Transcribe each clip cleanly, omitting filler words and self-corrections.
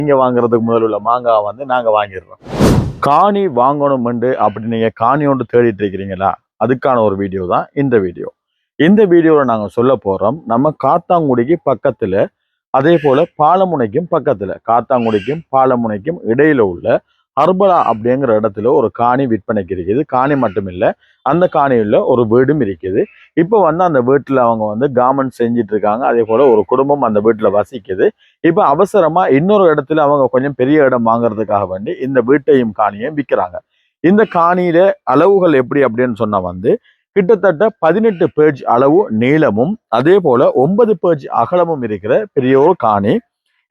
நீங்க வாங்குறதுக்கு முதல்ல உள்ள மாங்காய் வந்து நாங்க வாங்கிடுறோம். காணி வாங்கணும்னு அப்படி நீங்க காணி ஒன்று தேடிட்டு இருக்கிறீங்களா, அதுக்கான ஒரு வீடியோ தான் இந்த வீடியோ. இந்த வீடியோவில் நாங்க சொல்ல போறோம், நம்ம காத்தாங்குடிக்கு பக்கத்துல, அதே போல பாலமுனைக்கும் பக்கத்துல, காத்தாங்குடிக்கும் பாலமுனைக்கும் இடையில உள்ள ஹர்பலா அப்படிங்கிற இடத்துல ஒரு காணி விற்பனைக்கு இருக்குது. காணி மட்டும் இல்லை, அந்த காணியில் ஒரு வீடும் இருக்குது. இப்போ வந்து அந்த வீட்டில் அவங்க வந்து கார்மெண்ட் செஞ்சிட்டு இருக்காங்க. அதே போல ஒரு குடும்பம் அந்த வீட்டில் வசிக்குது. இப்போ அவசரமா இன்னொரு இடத்துல அவங்க கொஞ்சம் பெரிய இடம் வாங்குறதுக்காக வேண்டி இந்த வீட்டையும் காணியையும் விற்கிறாங்க. இந்த காணியில அளவுகள் எப்படி அப்படின்னு சொன்னா வந்து கிட்டத்தட்ட 18 பேஜ் அளவு நீளமும் அதே போல 9 பேஜ் அகலமும் இருக்கிற பெரிய ஒரு காணி.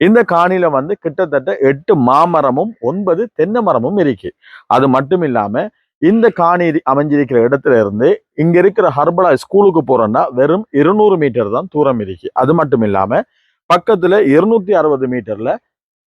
இந்த காணியில வந்து கிட்டத்தட்ட 8 மாமரமும் 9 தென்னை மரமும் இருக்கு. அது மட்டும் இல்லாம இந்த காணி அமைஞ்சிருக்கிற இடத்துல இருந்து இங்க இருக்கிற ஹர்பலா ஸ்கூலுக்கு போறோம்னா வெறும் 200 மீட்டர் தான் தூரம் இருக்கு. அது மட்டும் இல்லாம பக்கத்துல 260 மீட்டர்ல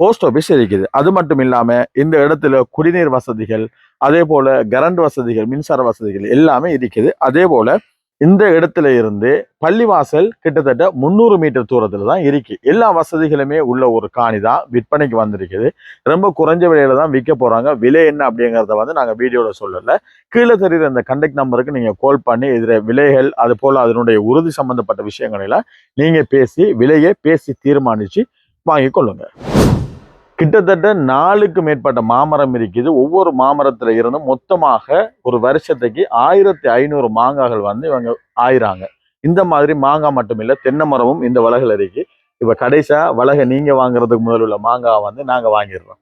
போஸ்ட் ஆபீஸ் இருக்குது. அது மட்டும் இல்லாம இந்த இடத்துல குடிநீர் வசதிகள், அதே போல கரண்ட் வசதிகள், மின்சார வசதிகள் எல்லாமே இருக்குது. அதே போல இந்த இடத்துல இருந்து பள்ளிவாசல் கிட்டத்தட்ட 300 மீட்டர் தூரத்துல தான் இருக்கு. எல்லா வசதிகளுமே உள்ள ஒரு காணி தான் விற்பனைக்கு வந்திருக்குது. ரொம்ப குறைஞ்ச விலையில தான் விற்க போறாங்க. விலை என்ன அப்படிங்கிறத வந்து நாங்க வீடியோல சொல்லல. கீழே தெரியுற இந்த கண்டெக்ட் நம்பருக்கு நீங்க கால் பண்ணி இதுல விலைகள் அது போல அதனுடைய உறுதி சம்பந்தப்பட்ட விஷயங்கள் எல்லாம் நீங்க பேசி விலையை பேசி தீர்மானிச்சு வாங்கி கொள்ளுங்க. கிட்டத்தட்ட 4க்கு மேற்பட்ட மாமரம் இருக்குது. ஒவ்வொரு மாமரத்துல இருந்து மொத்தமாக ஒரு வருஷத்துக்கு 1500 மாங்காய்கள் வந்து இவங்க ஆயிராங்க. இந்த மாதிரி மாங்காய் மட்டும் இல்ல, தென்னை மரமும் இந்த வளகள் இருக்கு. இப்ப கடைசியா வளகை நீங்க வாங்குறதுக்கு முதல்ல உள்ள மாங்காய் வந்து நாங்க வாங்கிடுறோம்.